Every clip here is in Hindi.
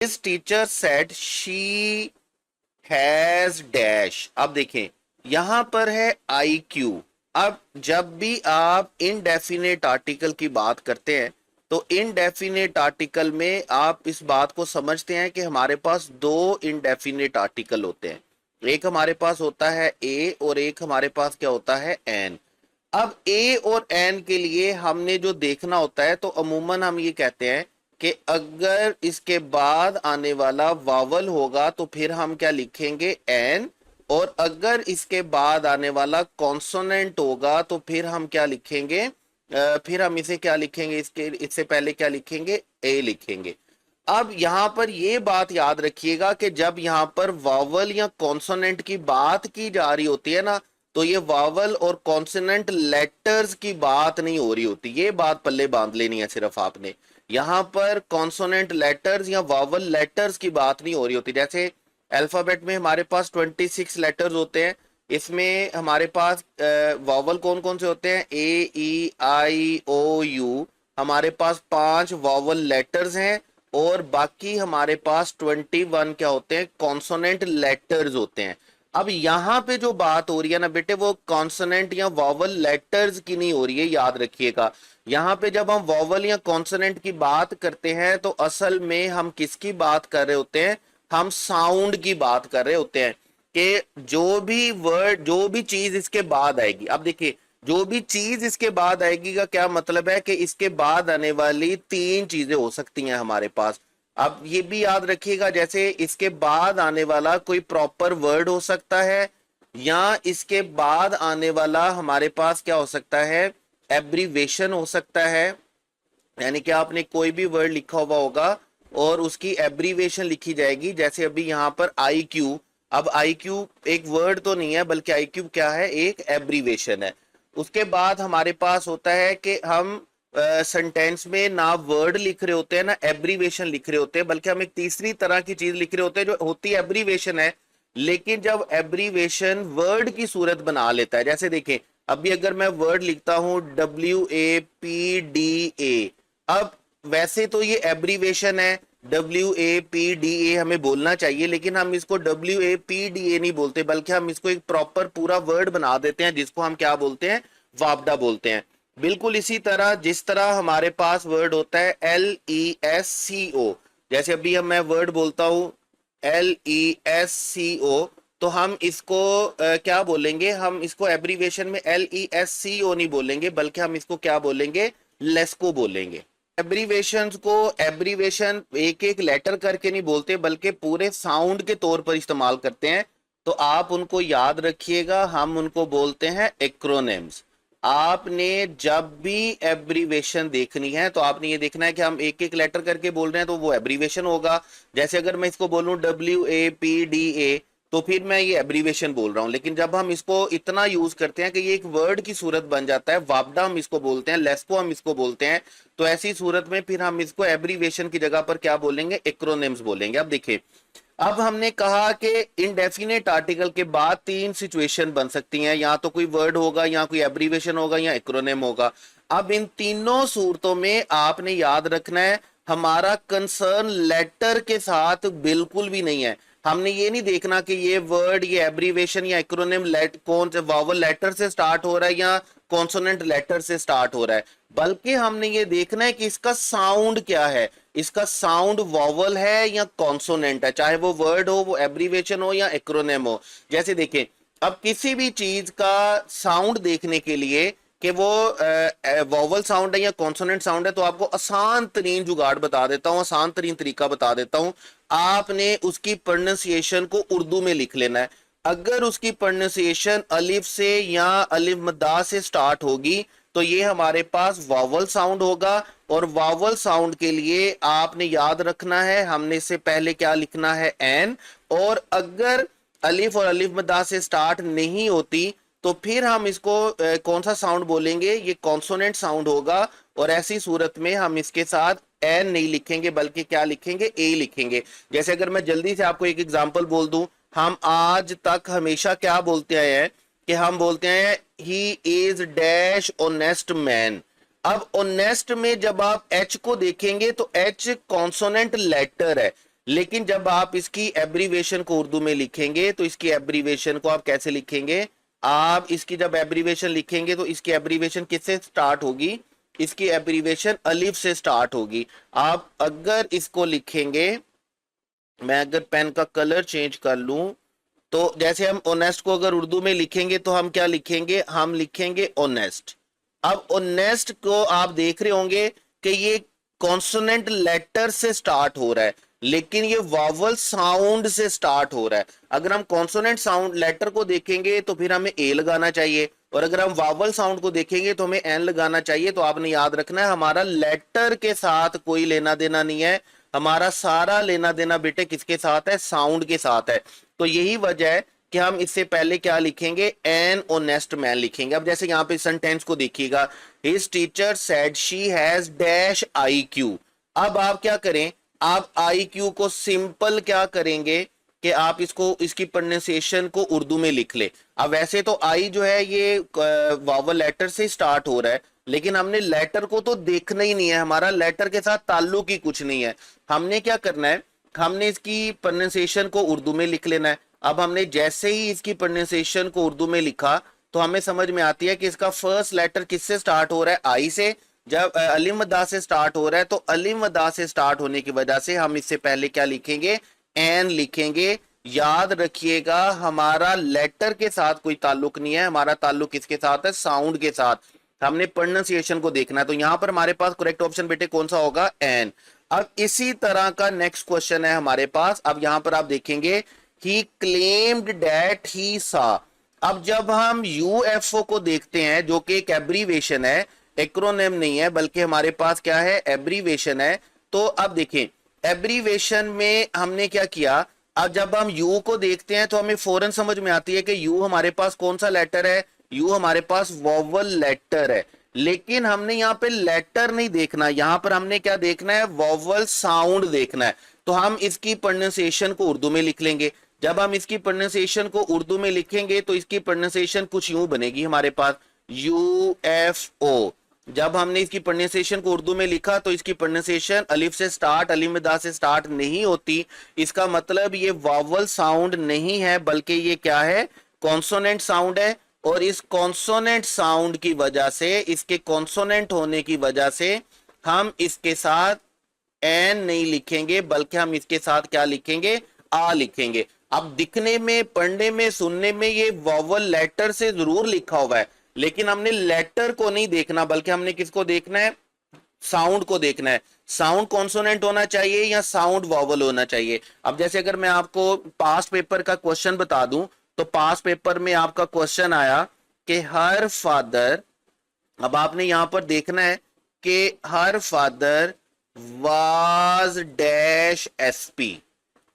His teacher said she has dash. अब देखें यहां पर है आई क्यू। अब जब भी आप इनडेफिनेट आर्टिकल की बात करते हैं तो इनडेफिनेट आर्टिकल में आप इस बात को समझते हैं कि हमारे पास दो इनडेफिनेट आर्टिकल होते हैं। एक हमारे पास होता है ए और एक हमारे पास क्या होता है एन। अब ए और एन के लिए हमने जो देखना होता है तो अमूमन हम ये कहते हैं कि अगर इसके बाद आने वाला वावल होगा तो फिर हम क्या लिखेंगे एन, और अगर इसके बाद आने वाला कॉन्सोनेंट होगा तो फिर हम क्या लिखेंगे, फिर हम इसे क्या लिखेंगे, इससे पहले क्या लिखेंगे, ए लिखेंगे। अब यहां पर ये बात याद रखिएगा कि जब यहां पर वावल या कॉन्सोनेंट की बात की जा रही होती है ना, तो ये वावल और कॉन्सोनेंट लेटर्स की बात नहीं हो रही होती। ये बात पल्ले बांध लेनी है सिर्फ आपने। यहां पर कॉन्सोनेंट लेटर्स या वावल लेटर्स की बात नहीं हो रही होती। जैसे अल्फाबेट में हमारे पास 26 लेटर्स होते हैं, इसमें हमारे पास वावल कौन कौन से होते हैं, ए ई आई ओ यू, हमारे पास 5 वावल लेटर्स हैं, और बाकी हमारे पास 21 क्या होते हैं, कॉन्सोनेंट लेटर्स होते हैं। अब यहां पे जो बात हो रही है ना बेटे, वो कॉन्सोनेंट या वॉवल लेटर्स की नहीं हो रही है, याद रखिएगा। यहां पे जब हम वॉवल या कॉन्सोनेंट की बात करते हैं तो असल में हम किसकी बात कर रहे होते हैं, हम साउंड की बात कर रहे होते हैं कि जो भी वर्ड, जो भी चीज इसके बाद आएगी। अब देखिए जो भी चीज इसके बाद आएगी का क्या मतलब है कि इसके बाद आने वाली 3 चीजें हो सकती हैं हमारे पास। अब ये भी याद रखिएगा, जैसे इसके बाद आने वाला कोई प्रॉपर वर्ड हो सकता है, या इसके बाद आने वाला हमारे पास क्या हो सकता है, एब्रीवेशन हो सकता है। यानी कि आपने कोई भी वर्ड लिखा हुआ होगा और उसकी एब्रीवेशन लिखी जाएगी, जैसे अभी यहां पर आई क्यू। अब आई क्यू एक वर्ड तो नहीं है, बल्कि आई क्यू क्या है, एक एब्रीवेशन है। उसके बाद हमारे पास होता है कि हम सेंटेंस में ना वर्ड लिख रहे होते हैं ना एब्रीवेशन लिख रहे होते हैं, बल्कि हम एक तीसरी तरह की चीज लिख रहे होते हैं जो होती है एब्रीवेशन है। लेकिन जब एब्रीवेशन वर्ड की सूरत बना लेता है, जैसे देखें अभी अगर मैं वर्ड लिखता हूं WAPDA, अब वैसे तो ये एब्रीवेशन है, WAPDA हमें बोलना चाहिए, लेकिन हम इसको WAPDA नहीं बोलते, बल्कि हम इसको एक प्रॉपर पूरा वर्ड बना देते हैं जिसको हम क्या बोलते हैं, वापडा बोलते हैं। बिल्कुल इसी तरह जिस तरह हमारे पास वर्ड होता है LESCO, जैसे अभी हम मैं वर्ड बोलता हूं LESCO, तो हम इसको क्या बोलेंगे, हम इसको एब्रीवेशन में LESCO नहीं बोलेंगे, बल्कि हम इसको क्या बोलेंगे, लेस्को बोलेंगे। एब्रीवेशंस को एब्रीवेशन एक एक लेटर करके नहीं बोलते, बल्कि पूरे साउंड के तौर पर इस्तेमाल करते हैं। तो आप उनको याद रखिएगा, हम उनको बोलते हैं एक्रोनिम्स। आपने जब भी एब्रीवेशन देखनी है तो आपने ये देखना है कि हम एक एक लेटर करके बोल रहे हैं तो वो एब्रीवेशन होगा। जैसे अगर मैं इसको बोलूं WAPDA, तो फिर मैं ये एब्रीवेशन बोल रहा हूं। लेकिन जब हम इसको इतना यूज करते हैं कि ये एक वर्ड की सूरत बन जाता है, वापडा हम इसको बोलते हैं, लेस्को हम इसको बोलते हैं, तो ऐसी सूरत में फिर हम इसको एब्रीवेशन की जगह पर क्या बोलेंगे, एक्रोनिम्स बोलेंगे। अब देखिए, अब हमने कहा कि इनडेफिनेट आर्टिकल के बाद 3 सिचुएशन बन सकती हैं, या तो कोई वर्ड होगा, या कोई एब्रीवेशन होगा, या एक्रोनिम होगा। अब इन तीनों सूरतों में आपने याद रखना है, हमारा कंसर्न लेटर के साथ बिल्कुल भी नहीं है। हमने ये नहीं देखना कि ये वर्ड, ये एब्रीवेशन या एक्रोनिम कौन से वावल लेटर से स्टार्ट हो रहा है या कॉन्सोनेंट लेटर से स्टार्ट हो रहा है, बल्कि हमने ये देखना है कि इसका साउंड क्या है, इसका साउंड वॉवल है या कॉन्सोनेंट है, चाहे वो वर्ड हो, वो एब्रीवेशन हो या एक्रोनिम हो। जैसे देखें, अब किसी भी चीज का साउंड देखने के लिए कि वो वॉवल साउंड है या कॉन्सोनेंट साउंड है, तो आपको आसान तरीन जुगाड़ बता देता हूं, आसान तरीन तरीका बता देता हूं। आपने उसकी प्रोनाउंसिएशन को उर्दू में लिख लेना है। अगर उसकी प्रोनाउंसिएशन अलिफ से या अलिफ मद्दा से स्टार्ट होगी तो ये हमारे पास वावल साउंड होगा, और वावल साउंड के लिए आपने याद रखना है, हमने इससे पहले क्या लिखना है, एन। और अगर अलिफ और अलिफ मद्दा से स्टार्ट नहीं होती तो फिर हम इसको कौन सा साउंड बोलेंगे, ये कॉन्सोनेंट साउंड होगा, और ऐसी सूरत में हम इसके साथ एन नहीं लिखेंगे, बल्कि क्या लिखेंगे, ए लिखेंगे। जैसे अगर मैं जल्दी से आपको एक एग्जांपल बोल दूं, हम आज तक हमेशा क्या बोलते आए हैं कि हम बोलते हैं he is dash honest man. अब ऑनेस्ट में जब आप एच को देखेंगे तो एच कॉन्सोनेंट लेटर है, लेकिन जब आप इसकी एब्रीवेशन को उर्दू में लिखेंगे तो इसकी एब्रीवेशन को आप कैसे लिखेंगे, आप इसकी जब एब्रीवेशन लिखेंगे तो इसकी एब्रीवेशन किससे स्टार्ट होगी, इसकी एब्रीवेशन अलिफ से स्टार्ट होगी। आप अगर इसको लिखेंगे, मैं अगर पेन का कलर चेंज कर लूं, तो जैसे हम ऑनेस्ट को अगर उर्दू में लिखेंगे तो हम क्या लिखेंगे, हम लिखेंगे ऑनेस्ट। अब ऑनेस्ट को आप देख रहे होंगे कि ये कॉन्सोनेंट लेटर से स्टार्ट हो रहा है, लेकिन ये वावल साउंड से स्टार्ट हो रहा है। अगर हम कॉन्सोनेंट साउंड लेटर को देखेंगे तो फिर हमें ए लगाना चाहिए, और अगर हम वावल साउंड को देखेंगे तो हमें एन लगाना चाहिए। तो आपने याद रखना है हमारा लेटर के साथ कोई लेना देना नहीं है, हमारा सारा लेना देना बेटे किसके साथ है, साउंड के साथ है। तो यही वजह है कि हम इससे पहले क्या लिखेंगे, एन ऑनेस्ट मैन लिखेंगे। अब जैसे यहाँ पे सेंटेंस को देखिएगा, his teacher said she has dash IQ। अब आप क्या करें, आप IQ को सिंपल क्या करेंगे कि आप इसको इसकी प्रोनाउंसिएशन को उर्दू में लिख ले। अब वैसे तो आई जो है ये वावल लेटर से स्टार्ट हो रहा है, लेकिन हमने लेटर को तो देखना ही नहीं है, हमारा लेटर के साथ ताल्लुक ही कुछ नहीं है। हमने क्या करना है, हमने इसकी प्रोनाउंसिएशन को उर्दू में लिख लेना है। अब हमने जैसे ही इसकी प्रोनाउंसिएशन को उर्दू में लिखा तो हमें समझ में आती है कि इसका फर्स्ट लेटर किससे स्टार्ट हो रहा है, आई से। जब अलिफ मद्दा से स्टार्ट हो रहा है तो अलिफ मद्दा से स्टार्ट होने की वजह से हम इससे पहले क्या लिखेंगे, एन लिखेंगे। याद रखिएगा हमारा लेटर के साथ कोई ताल्लुक नहीं है, हमारा ताल्लुक किसके साथ है, साउंड के साथ। हमने प्रोनाउंसिएशन को देखना है, तो यहां पर हमारे पास करेक्ट ऑप्शन बेटे कौन सा होगा, एन। अब इसी तरह का नेक्स्ट क्वेश्चन है हमारे पास। अब यहां पर आप देखेंगे ही क्लेम्ड दैट ही सा। अब जब हम UFO को देखते हैं जो कि एक एब्रीवेशन है, एक्रोनिम नहीं है, बल्कि हमारे पास क्या है, एब्रीवेशन है। तो अब देखें एब्रीवेशन में हमने क्या किया, अब जब हम यू को देखते हैं तो हमें फौरन समझ में आती है कि यू हमारे पास कौन सा लेटर है, यू हमारे पास वोवल लेटर है। लेकिन हमने यहाँ पे लेटर नहीं देखना, यहां पर हमने क्या देखना है, वोवल साउंड देखना है। तो हम इसकी प्रोनाउंसिएशन को उर्दू में लिख लेंगे। जब हम इसकी प्रोनाउंसिएशन को उर्दू में लिखेंगे तो इसकी प्रोनाउंसिएशन कुछ यूं बनेगी हमारे पास, UFO। जब हमने इसकी प्रोनाउंसिएशन को उर्दू में लिखा तो इसकी प्रोनाउंसिएशन अलिफ से स्टार्ट, अलिफ मद्दा से स्टार्ट नहीं होती। इसका मतलब ये वावल साउंड नहीं है, बल्कि ये क्या है, कॉन्सोनेंट साउंड है। और इस कॉन्सोनेंट साउंड की वजह से, इसके कॉन्सोनेंट होने की वजह से हम इसके साथ एन नहीं लिखेंगे, बल्कि हम इसके साथ क्या लिखेंगे, आ लिखेंगे। अब दिखने में, पढ़ने में, सुनने में ये वोवल लेटर से जरूर लिखा हुआ है, लेकिन हमने लेटर को नहीं देखना, बल्कि हमने किसको देखना है, साउंड को देखना है। साउंड कॉन्सोनेंट होना चाहिए या साउंड वोवल होना चाहिए। अब जैसे अगर मैं आपको पास्ट पेपर का क्वेश्चन बता दूं, तो पास्ट पेपर में आपका क्वेश्चन आया कि हर फादर, अब आपने यहां पर देखना है कि her father was dash SP।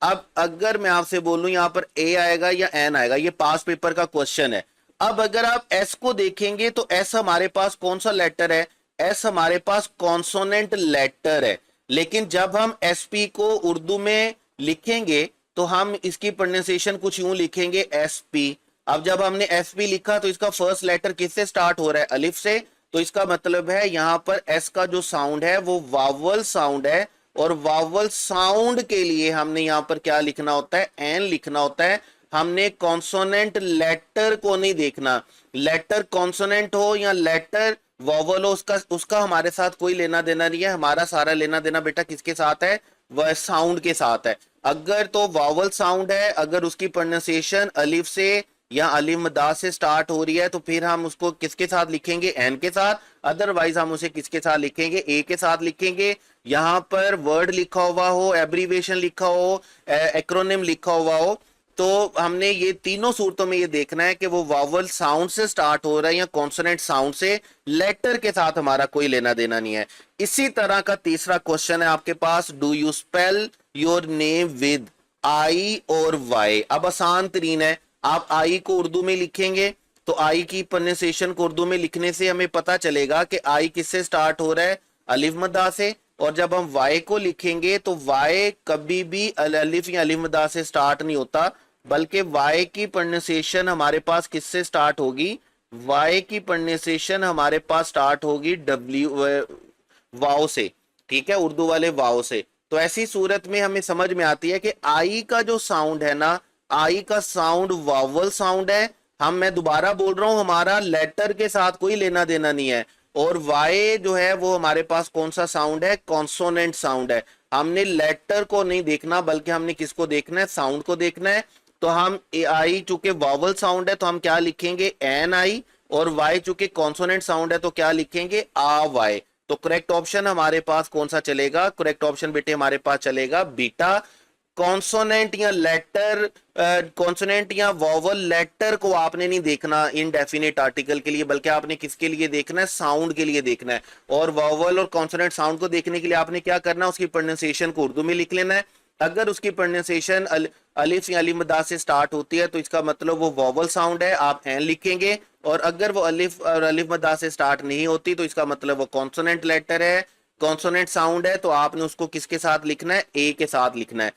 अब अगर मैं आपसे बोलूं यहां पर ए आएगा या एन आएगा, ये पास्ट पेपर का क्वेश्चन है। अब अगर आप एस को देखेंगे तो एस हमारे पास कौन सा लेटर है, एस हमारे पास कॉन्सोनेंट लेटर है। लेकिन जब हम SP को उर्दू में लिखेंगे तो हम इसकी प्रोनाउंसिएशन कुछ यूं लिखेंगे, SP। अब जब हमने SP लिखा तो इसका फर्स्ट लेटर किससे स्टार्ट हो रहा है, अलिफ से। तो इसका मतलब है यहां पर एस का जो साउंड है वो वावल साउंड है, और वावल साउंड के लिए हमने यहां पर क्या लिखना होता है, एन लिखना होता है। हमने कॉन्सोनेंट लेटर को नहीं देखना, लेटर कॉन्सोनेंट हो या लेटर वॉवल हो, उसका हमारे साथ कोई लेना देना नहीं है। हमारा सारा लेना देना बेटा किसके साथ है, वह साउंड के साथ है। अगर तो वॉवल साउंड है, अगर उसकी प्रोनाउंसिएशन अलिफ से या अलिफ मद्दा से स्टार्ट हो रही है तो फिर हम उसको किसके साथ लिखेंगे, एन के साथ। अदरवाइज हम उसे किसके साथ लिखेंगे, ए के साथ लिखेंगे। यहां पर वर्ड लिखा हुआ हो, एब्रीवेशन लिखा हो, एक्रोनिम लिखा हुआ हो, तो हमने ये तीनों सूरतों में ये देखना है कि वो वावल साउंड से स्टार्ट हो रहा है या कॉन्सोनेंट साउंड से, लेटर के साथ हमारा कोई लेना देना नहीं है। इसी तरह का तीसरा क्वेश्चन है आपके पास, do you spell your name with I और वाई। अब आसान तरीन है, आप आई को उर्दू में लिखेंगे तो आई की प्रोनाउंसिएशन को उर्दू में लिखने से हमें पता चलेगा कि आई किससे स्टार्ट हो रहा है, अलिफ मद्दा से। और जब हम वाई को लिखेंगे तो वाई कभी भी अलिफ या अलिफ मद्दा से स्टार्ट नहीं होता, बल्कि वाई की प्रोनाउंसिएशन हमारे पास किससे स्टार्ट होगी, वाई की प्रोनाउंसिएशन हमारे पास स्टार्ट होगी वाव से, ठीक है, उर्दू वाले वाव से। तो ऐसी सूरत में हमें समझ में आती है कि आई का जो साउंड है ना, आई का साउंड वावल साउंड है। मैं दोबारा बोल रहा हूं, हमारा लेटर के साथ कोई लेना देना नहीं है। और वाई जो है वो हमारे पास कौन सा साउंड है, कॉन्सोनेंट साउंड है। हमने लेटर को नहीं देखना, बल्कि हमने किसको देखना है, साउंड को देखना है। तो हम आई चूंकि वावल साउंड है तो हम क्या लिखेंगे, एन आई। और वाई चूंकि कॉन्सोनेंट साउंड है तो क्या लिखेंगे, आ वाई। तो करेक्ट ऑप्शन हमारे पास कौन सा चलेगा, करेक्ट ऑप्शन बेटे हमारे पास चलेगा बीटा। कॉन्सोनेंट या लेटर, कॉन्सोनेंट या वॉवल लेटर को आपने नहीं देखना इनडेफिनेट आर्टिकल के लिए, बल्कि आपने किसके लिए देखना है, साउंड के लिए देखना है। और वॉवल और कॉन्सोनेंट साउंड को देखने के लिए आपने क्या करना है, उसकी प्रोनाउंसिएशन को उर्दू में लिख लेना है। अगर उसकी प्रोनाउंसिएशन अलिफ या अलीमदा से स्टार्ट होती है तो इसका मतलब वो वॉवल साउंड है, आप एन लिखेंगे। और अगर वो अलिफ और अलिफ मदा से स्टार्ट नहीं होती तो इसका मतलब वो कॉन्सोनेंट लेटर है, कॉन्सोनेंट साउंड है। तो आपने उसको किसके साथ लिखना है, ए के साथ लिखना है।